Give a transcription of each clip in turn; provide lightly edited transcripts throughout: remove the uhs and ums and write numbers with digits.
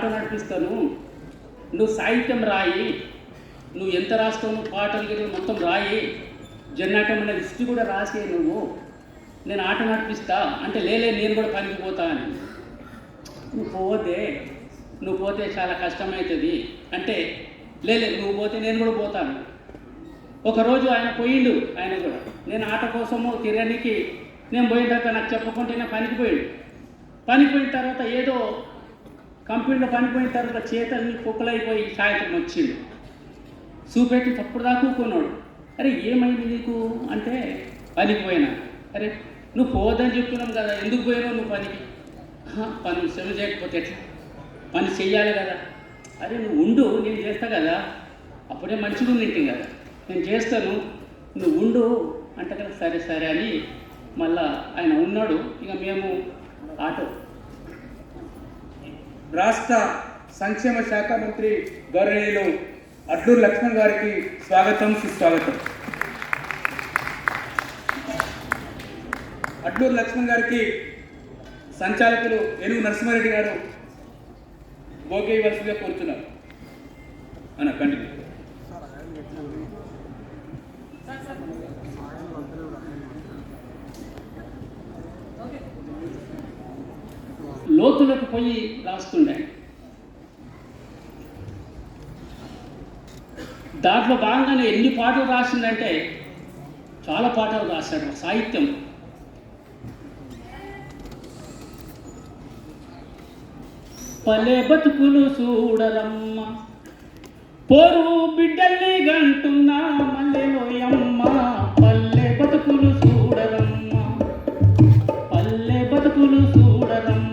Auto నడిపిస్తాను, నువ్వు సాహిత్యం రాయి, నువ్వు ఎంత రాస్తావు, నువ్వు పాటలు గిరి మొత్తం రాయి, జన్నాటం అనే లిస్ట్ కూడా రాసే, నేను ఆటో నడిపిస్తా అంటే, లేలే నేను కూడా పనికి పోతా అని. నువ్వు పోతే చాలా కష్టమవుతుంది అంటే, లేలే నువ్వు పోతే నేను కూడా పోతాను. ఒకరోజు ఆయన పోయిండు, ఆయన కూడా నేను ఆట కోసము తిరగడానికి నేను పోయిన తర్వాత నాకు చెప్పకుంటేనే పనికి పోయిన తర్వాత ఏదో కంపెనీలో పనిపోయిన తర్వాత చేతల్ని కుక్కలైపోయి సాయంత్రం వచ్చిండు. చూపెట్టి తప్పుడు దాకా కూకున్నాడు. అరే ఏమైంది నీకు అంటే, పనికి పోయినా. అరే నువ్వు పోవద్దని చెప్తున్నాం కదా, ఎందుకు పోయినావు నువ్వు పనికి? పని శ్రమ చేయకపోతే ఎట్లా, పని చెయ్యాలి కదా. అరే నువ్వు ఉండు, నేను చేస్తా కదా, అప్పుడే మంచిగా ఉండింటి కదా, నేను చేస్తాను, నువ్వు ఉండు అంటే కదా. సరే సరే అని మళ్ళా ఆయన ఉన్నాడు. ఇక మేము ఆటో. రాష్ట్ర సంక్షేమ శాఖ మంత్రి గౌరవనీయులు అడ్లూరు లక్ష్మణ్ గారికి స్వాగతం, సుస్వాగతం. అడ్లూరు లక్ష్మణ్ గారికి సంచాలకులు ఏనుగు నరసింహారెడ్డి గారు భోగే వలసగా కోరుతున్నారు. అన్న కంటిన్యూ. లోతులకు పోయి రాస్తుండే. దాంట్లో భాగంగానే ఎన్ని పాటలు రాసిందంటే చాలా పాటలు రాశాడు. సాహిత్యం పల్లె బతుకులు చూడరమ్మ, పోరు బిడ్డల్ని గంటున్నా మల్లెలోయమ్మ, పల్లె బతుకులు చూడరమ్మ, పల్లె బతుకులు చూడరమ్మ,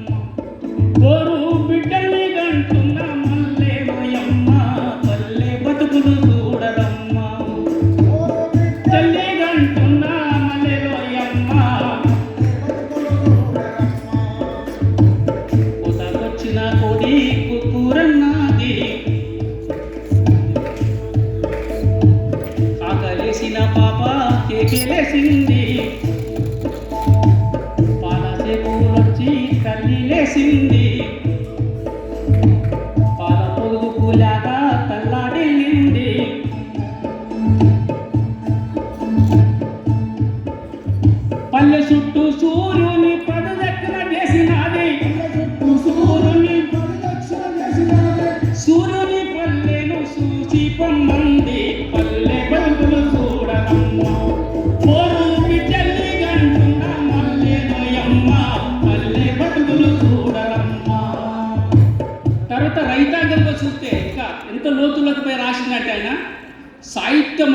పోరు బిడ్డల్ని గంటున్నా మల్లెలోయమ్మ, పల్లె బతుకులు చూడరమ్మ, తల్లి గంటున్నా మల్లెలోయమ్మ, కొత్తకొచ్చిన కోడి కుక్కురన్నది, ఆకలేసిన పాప కేకేలేసింది, పాలసేపులొచ్చి కల్లిలేసింది, పాల పొదుగు పూలాగా తల్లాడిల్లింది, పల్లె చుట్టూ సూర్యుని పదదక్షిణ చేసినది, సూర్యుని పల్లెను చూసి పొమ్మంది, పల్లె బతుకులు చూడరమ్మ, పోరు బిడ్డల్ని గంటున్న మల్లెలోయమ్మ, పల్లె బతుకులు చూడరమ్మ. తర్వాత రైతాంగంలో చూస్తే ఇంకా ఎంత లోతులకు పోయి రాసినట్టు ఆయన సాహిత్యం,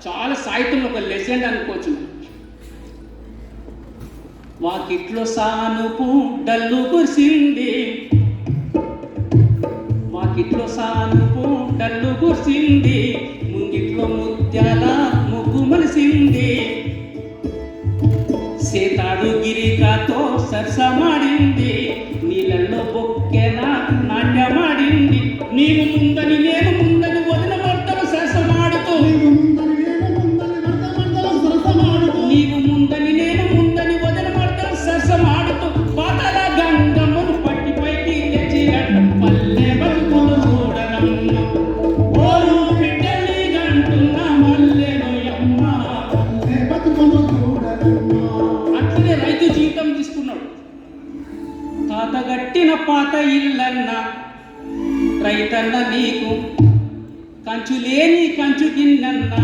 చాలా సాహిత్యం ఒక లెజెండ్ అనుకోవచ్చు. వాకిట్లో సానుపు డల్లు కురిసింది, వాకిట్లో సానుపు డల్లు కురిసింది, ముంగిట్లో ముత్యాల ముగ్గు మలిసింది, సేతాడు గిరికాతో సరసమాడింది, నీళ్ళల్లో బొక్కెన నాట్యమాడింది, నీవు ముందని నేను ముందని వదిన భర్తలు సరసమాడుతూ, నీవు ముందని నేను ముందని వదిన భర్తలు సరసమాడుతూ, పాతల గంగమ్మను పట్టి పైకి తెచ్చినట్టు పల్లె బతుకులు చూడరమ్మ, ఓరు బిడ్డల్ని గంటున్న మల్లెలోయమ్మ, పల్లె బతుకులు చూడరమ్మ. అట్లనే రైతు జీవితం తీసుకున్నాడు. తాతగట్టిన పాత ఇల్లన్న రైతన్న నీకు కంచు లేని కంచు గిన్నన్న,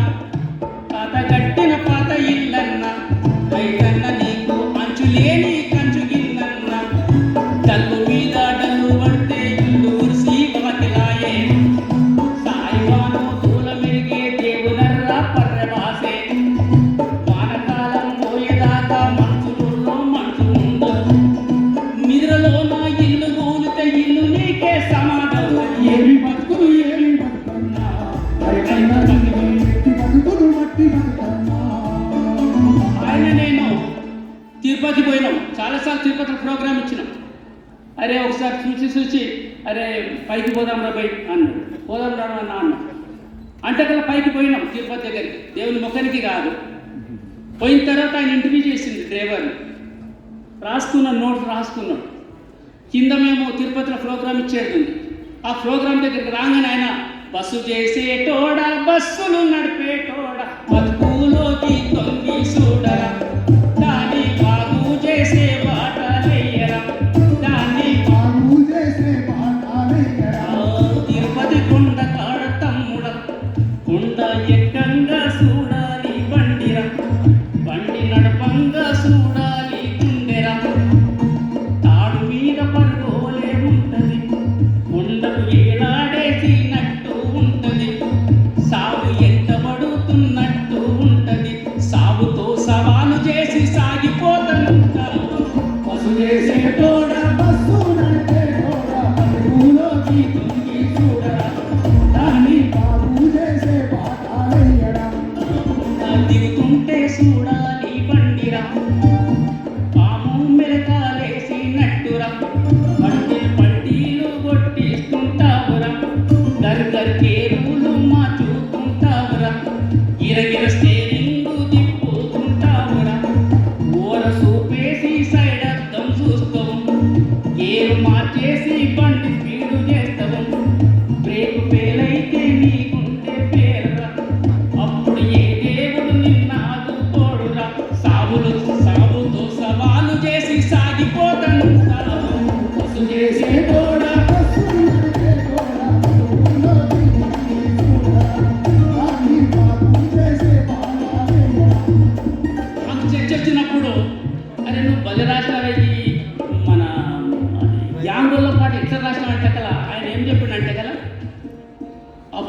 తాతగట్టిన పాత ఇల్లన్న రైతన్న నీకు అంచు లేని కంచు గిన్నన్న, డల్లు మీద డల్లు పడితే ఇల్లు ఉరిసి వాకిలాయే, సాయిబాను దూల మెరిగే దేవునర్రా పర్రె బాసే, వానకాలం పోయేదాకా మనుషులలో మనుషులుండరు, నిద్రలో నా ఇల్లు కూలితే ఇల్లు నీకే సమాధం, ఏమి బతుకులు ఏమి బతుకన్నా, ఆయన నేను తిరుపతి పోయినాం, చాలాసార్లు తిరుపతిలో ప్రోగ్రామ్ ఇచ్చినాం. అరే ఒకసారి చూసి అరే పైకి పోదాం రా బయట అన్నాడు, పోదాం రా అన్న అన్న అంటే కదా పైకి పోయినాం తిరుపతి దగ్గరికి, దేవుని ముఖానికి కాదు. పోయిన తర్వాత ఆయన ఇంటర్వ్యూ చేసింది డ్రైవర్ని, రాసుకున్నాడు, నోట్స్ రాసుకున్నాడు. కింద మేము తిరుపతిలో ప్రోగ్రామ్ ఇచ్చేది. ఆ ప్రోగ్రామ్ దగ్గరికి రాగానే ఆయన బస్సు చేసేటోడా బస్సులు నడిపేటోడా బతుకులోకి తొంగి చూడరా దాన్ని బాగు చేసే బాటలయ్యరా దాన్ని బాగు చేసే బాటలయ్యరా తిరుపతి కొండ కాడ తమ్ముడ కొండ ఎక్కంగా చూడాలి బండిరా బండి నడపంగా చూడాలి గుండెరా తాడు మీద పడుకోలే ఉంటది కొండకు ఏలాడేసినట్టు ఉంటది సాగు ఎంత పడుతున్నట్టు ఉంటది సాగుతో సవాలు చేసి సాగిపోతుంటారు బస్సు చేసేటోడా బస్సు నడిపేటోడా బతుకులోకి తొంగి చూడరా దాన్ని బాగు చేసే బాటలయ్యరా దిగుతుంటే చూడాలి బండిరా పాము మెరకాలేసినట్టురా పట్టీలు కొట్టిస్తుంటావురా గర్గర్కేరులు మార్చుతుంటావురా గిరగిర స్టేరింగు తిప్పుతుంటావురా ఓర సూపేసి సైడ్ అద్దం చూస్తావు గేరు మార్చేసి బండి స్పీడు చేస్తావు బ్రేక్ ఫెయిల్ అయితే నీకుంటే పేరురా అప్పుడు ఏ దేవుడు నిన్నాదుకోడురా సాగుతో సవాలు చేసి సాగిపోతుంటావు బస్సు చేసేటోడా నాకు చర్చ వచ్చినప్పుడు అరే నువ్వు బలి రాసినవి మన యాంగోల్లో పాటు ఎట్లా రాసినావంటే కదా ఆయన ఏం చెప్పిండంటే కదా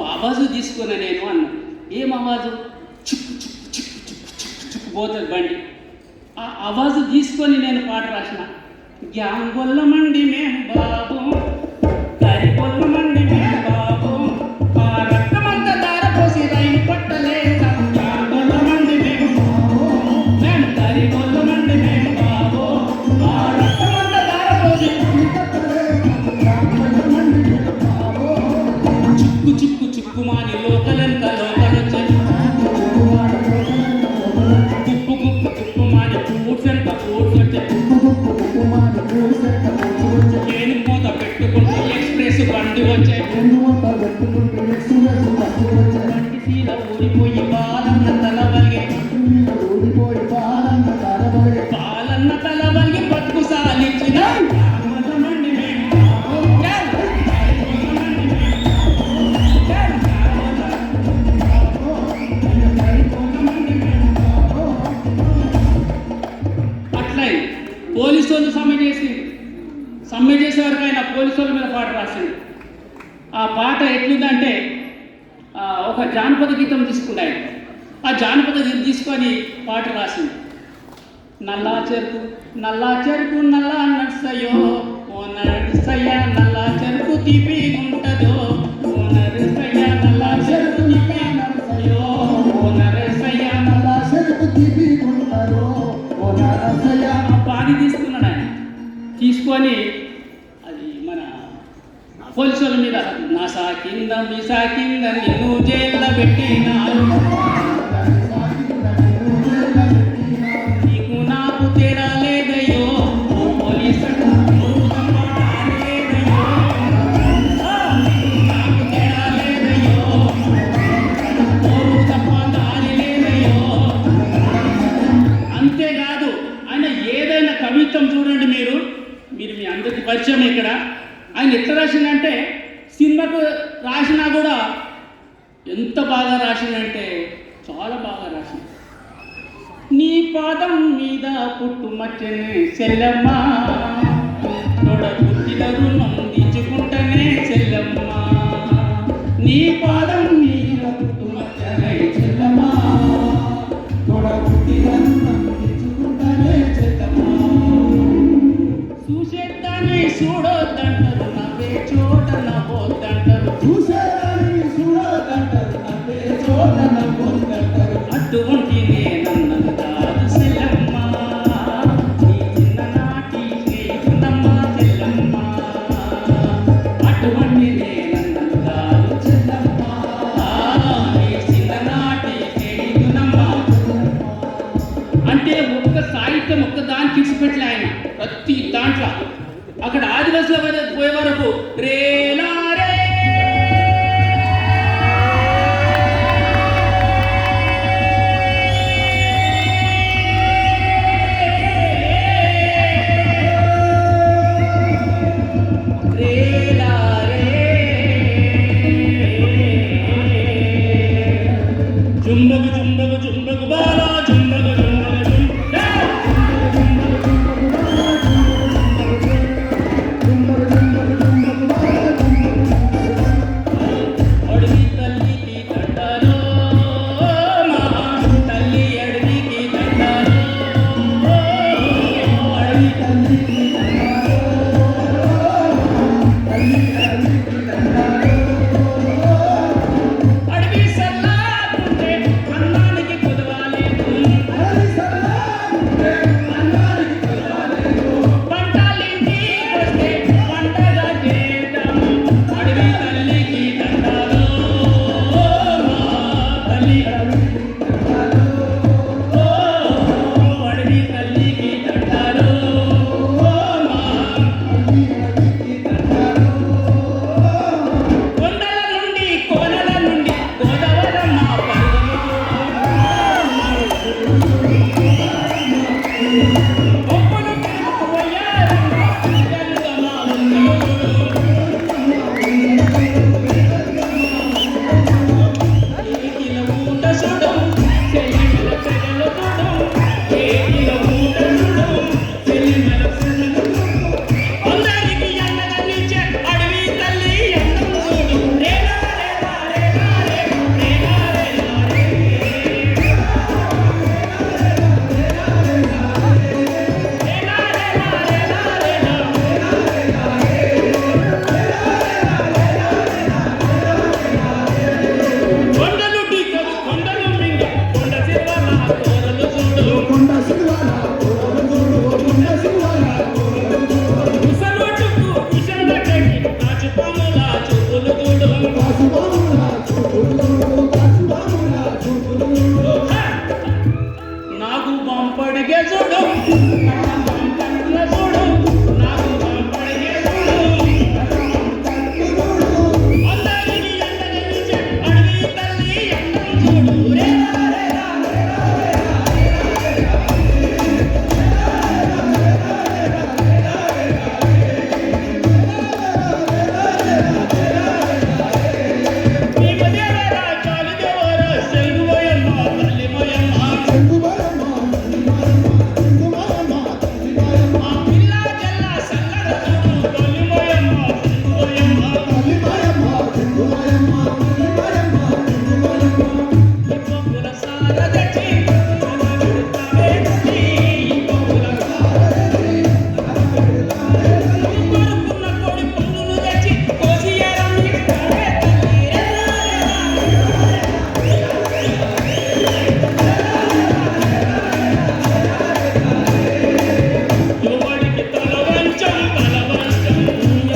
ఆవాజు తీసుకున్నా నేను అన్నా ఏం ఆవాజు చుక్కు చుక్కు చుక్కు చుక్కు చుక్కు చుక్కు పోతుంది బండి ఆ ఆవాజు తీసుకొని నేను పాట రాసిన గ్యాంగొల్లమండి మేం బాబు గరిగొల్లమండి మేం బాబు ఆ రక్తమంతా దారపోసి రైలు పట్టలేక గ్యాంగొల్లమండి మేం బాబు మేము గరిగొల్లమండి మేం బాబు ఆ రక్తమంతా దారపోసి చుక్కు చుక్కు చుక్కుమాని లోకలంత లోకలొచ్చే కుప్పు కుప్పు కుప్పుమాని పూడ్సంత పూడ్సొచ్చే ఏను మూత పెట్టుకుంటూ ఎక్స్ప్రెస్ బండి వచ్చే బండి సీల ఊడిపోయి బాలన్న తల వలిగే బాలన్న తల వలిగి బతుకు సాలించిన గ్రామమండి మేం బాబు. గ్రామమండి మేం బాబు. గ్రామమండి మేం బాబు. అట్లా పోలీసు వాళ్ళు సమ్మె చేసేవారికి ఆయన పోలీసు వాళ్ళ మీద పాట రాసింది. ఆ పాట ఎట్లుందంటే ఒక జానపద గీతం తీసుకున్నాయి. ఆ జానపద గీతం తీసుకొని పాట రాసింది. నల్లా చెరుకు నల్లా నర్సయ్యో ఓ నర్సయ్య నల్లా చెరుకు తీపి ఉంటదో ఓ నర్సయ్య నల్లా చెరుకు తీపి నర్సయ్యో ఓ నర్సయ్య నల్లా చెరుకు తీపి ఉంటదో ఓ నర్సయ్య ఆ పాడి తీసుకున్నాడు ఆయన. తీసుకొని అది మన పోలీసుల మీద నాసా కింద మీసా కింద నిన్ను జైల్లో పెట్టినారు నీకు నాకు తేడా లేదయ్యో ఓ పోలీసు నువ్వు లేదయ్యో నీకు నాకు తేడా లేదయ్యో తప్ప దారి లేదయ్యో. అంతేకాదు ఆయన ఏదైనా కవిత్వం చూడండి మీరు మీ అందరికి పరిచయం ఇక్కడ. ఆయన ఎట్లా రాసిందంటే సినిమాకు రాసినా కూడా ఎంత బాగా రాసిందంటే చాలా బాగా రాసింది. నీ పాదం మీద పుట్టుమచ్చనే చెల్లెమ్మ తోడ పుట్టిన రుణం తీర్చుకుంటనే చెల్లెమ్మ నీ పాదం మీద పుట్టుమచ్చనే చెల్లెమ్మ తోడ పుట్టిన రుణం తీర్చుకుంటనే చెల్లెమ్మ చూసేద్దాన్ని చూడొద్దంటారు నవ్వే చోట నవ్వొద్దంటారు చూసేదాన్ని చూడొద్దంటారు నవ్వే చోట నవ్వొద్దంటారు అటువంటి నేనన్నది కాదు చెల్లెమ్మ నీ చిన్ననాటి స్నేహితునమ్మ చెల్లెమ్మ అటువంటి నేనన్నది కాదు చెల్లెమ్మ నీ చిన్ననాటి స్నేహితునమ్మ. అంటే ఒక్క సాహిత్యం ఒక్క దాన్ని తీసిపెట్టలే ఆయన. ప్రతి దాంట్లో అక్కడ ఆదివాసి అడవి సల్లాకుంటే అన్నానికి కుదవాలేదు, పంటలింటికి వస్తే పంటగా చేద్దాం. అడవి తల్లికి దండాలు, మా తల్లి అడవి తల్లికి దండాలు, మా కొండల నుండి కోనల నుండి గోదావరమ్మ పరుగులు ఒప్పులు తిరుగుపోయారమ్మ జంగమ ఏకిల ఊట చూడు చెలిమల పెదలు చూడు, ఏకిల ఊట చూడు చెలిమల పెదలు చూడు. అందరికి ఎండగా నిలిచే అడవి తల్లి ఎండను చూడు. రేలా రేలా రేలా రేలా రేలా రేలా రేలా రేలా రేలా కొండలు ఢీకొను కొండలు మింగ కొండ శిల్వల కోరలు చూడు. ముసలోటుకు కుశలటకి రాజపాముల చూపులు చూడు. నాకు బంపడిగే చూడు, బంపడిగే చూడు, నాకు బంపడిగే చూడు. అందరికి ఎండగా నిలిచే అడవి తల్లి ఎండను చూడు. రేలా రేలా భీమదేవర కాళిదేవర శంభువయమ్మ తల్లిమయమ్మ, ఆ పిల్ల జల్ల సల్లర చూడు తల్లిమయమ్మ శంభువయమ్మ. ఇప్పొప్పుల సారదచి నడబెడతావే తల్లి, ఇప్పొప్పుల సారదచి కొరుకున్న కోడి పుండులు తెచ్చి కోసియారం ఇస్తావే తల్లి. ఎవడికి తలవంచం తలవంచం,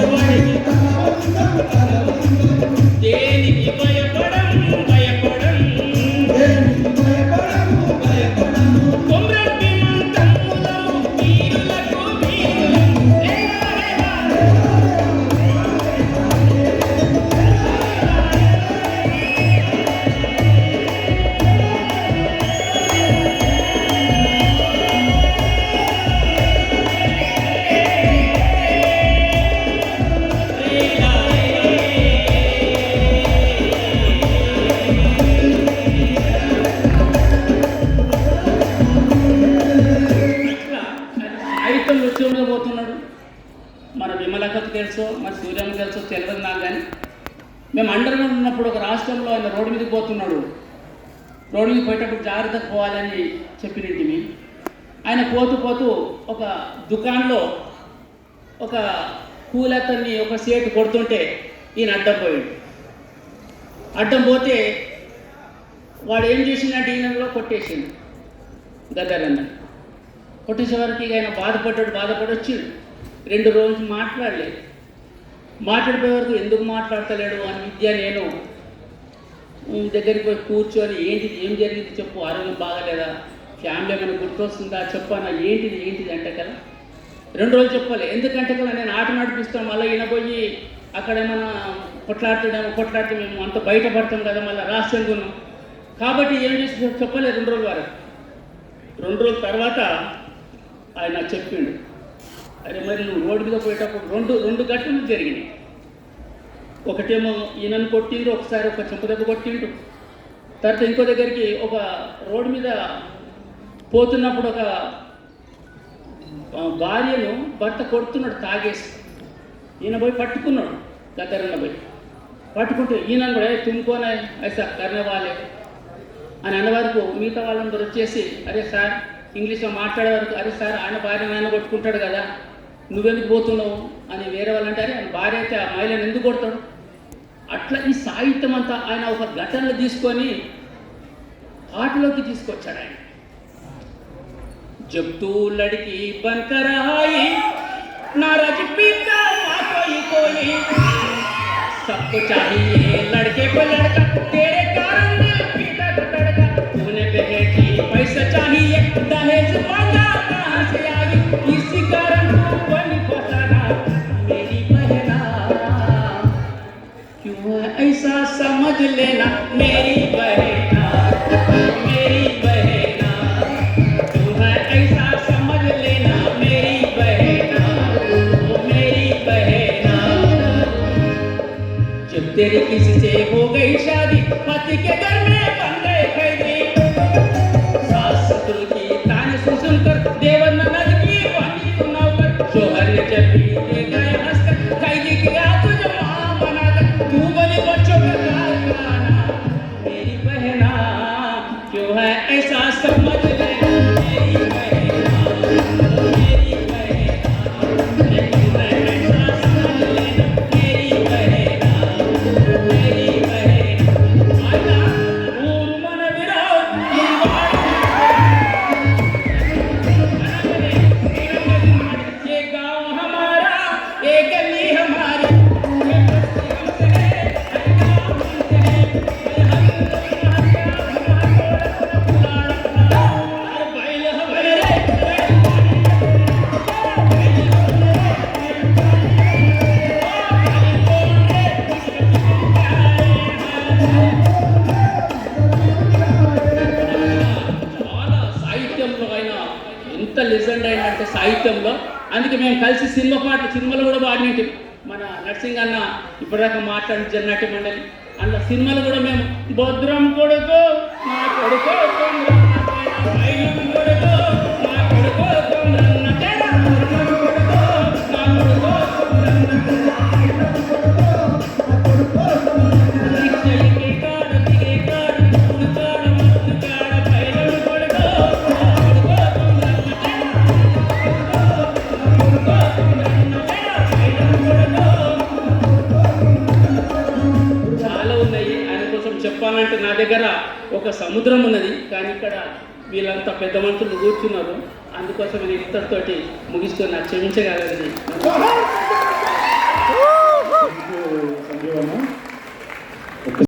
ఎవడికి దేనికి భయపడం భయపడం, కొమ్రెడ్డి మంతమ్ములము వీరులకు వీరులము. రేలా రేలా రేలా ఇట్లా సాహిత్యం నృత్యంలో పోతున్నాడు. మన విమలకకు తెలుసో మన సూర్యమ్మ తెలుసో తెలియదు నాకు, కానీ మేము అండర్గ్రౌండ్ ఉన్నప్పుడు ఒక రాష్ట్రంలో ఆయన రోడ్డు మీదకి పోతున్నాడు. రోడ్డు మీద పోయేటప్పుడు జాగ్రత్తగా పోవాలని చెప్పినట్టు ఆయన పోతూ పోతూ ఒక దుకాణంలో ఒక కూలతన్ని ఒక సేటు కొడుతుంటే ఈయన అడ్డం పోయాడు. అడ్డం పోతే వాడు ఏం చేసిందంటే ఈయన కూడా కొట్టేసిండు గద్దరన్న. కొట్టేసేవారికి ఆయన బాధపడి వచ్చిండు. 2 రోజులు మాట్లాడలేదు. మాట్లాడిపోయే వరకు ఎందుకు మాట్లాడతలేడు అని విద్య నేను దగ్గరికి పోయి కూర్చొని ఏంటిది ఏం జరిగింది చెప్పు, ఆరోగ్యం బాగాలేదా, ఫ్యామిలీ ఏమైనా గుర్తొస్తుందా చెప్పానా, ఏంటిది అంటే కదా 2 రోజులు చెప్పాలి. ఎందుకంటే కదా నేను ఆట నడిపిస్తాం, మళ్ళీ ఈయన పోయి అక్కడ ఏమైనా కొట్లాడితే మేము అంత బయటపడతాం కదా, మళ్ళీ రాష్ట్రంగా ఉన్నాం కాబట్టి ఏం చేసి చెప్పలేదు 2 రోజుల వరకు. 2 రోజుల తర్వాత ఆయన చెప్పిండు, అరే మరి నువ్వు రోడ్డు మీద పోయేటప్పుడు రెండు ఘటనలు జరిగినాయి. ఒకటేమో ఈయనను కొట్టిండ్రు, ఒకసారి ఒక చెంపదెబ్బ కొట్టిండు. తర్వాత ఇంకో దగ్గరికి ఒక రోడ్డు మీద పోతున్నప్పుడు ఒక భార్యను భర్త కొడుతున్నాడు తాగేసి. ఈయన పోయి పట్టుకున్నాడు, గద్దరన్న పోయి పట్టుకుంటే ఈయన కూడా తుమ్ముకోనే ఐసా కర్ణవాలే అని అన్న వరకు మిగతా వాళ్ళందరూ వచ్చేసి అరే సార్ ఇంగ్లీష్లో మాట్లాడే వరకు, అరే సార్ ఆయన భార్య నాయన కొట్టుకుంటాడు కదా నువ్వెందుకు పోతున్నావు అని వేరే వాళ్ళు అంటారు. ఆయన భార్య అయితే ఆ మహిళను ఎందుకు కొడతాడు? అట్లా ఈ సాహిత్యం అంతా ఆయన ఒక ఘటనలు తీసుకొని పాటలోకి తీసుకొచ్చాడు ఆయన. జబ్ తూ లడ్కీ బన్కర్ ఆయి నా రజపీతా నా కోయి కోయి सबको चाहिए लड़के को लड़का तेरे कारण दिल पीता तड़का तूने बेटी पैसा चाहिए दहेज मांगा कहाँ से आई इसी कारण तू बन फसाना मेरी बहना क्यों है ऐसा समझ लेना मेरी बहना मेरी बहना क्यों है ऐसा समझ लेना मेरी बहना ओ मेरी बहना जब तेरी किसी से हो गई शादी पति के घर में बन गए कैदी सास ससुर की ताने सुनकर देवर ननद की बनी तू नौकर शोहर ने जब भी दे गए हंसकर कैदी किया तुझे मां बनाकर तू बनी बच्चों का कारखाना मेरी बहना क्यों है ऐसा समझ ले मेरी बहना मेरी बहना क्यों है ऐसा समझ लेना मेरी बहना లిజెండ్ అయినంటే సాహిత్యంలో. అందుకే మేము కలిసి సినిమాలు కూడా పాడినట్టు మన నర్సింగ్ అన్న ఇప్పటిదాకా మాట్లాడిన జన్నటి మండలి అందులో సినిమాలు కూడా మేము భద్రం కొడుకు మా కొడుకు చెప్పాలంటే నా దగ్గర ఒక సముద్రం ఉన్నది, కానీ ఇక్కడ వీళ్ళంతా పెద్ద మనుషులు కూర్చున్నారు. అందుకోసం నేను ఇంతటితోటి ముగిస్తూ నాకు క్షమించగలగని.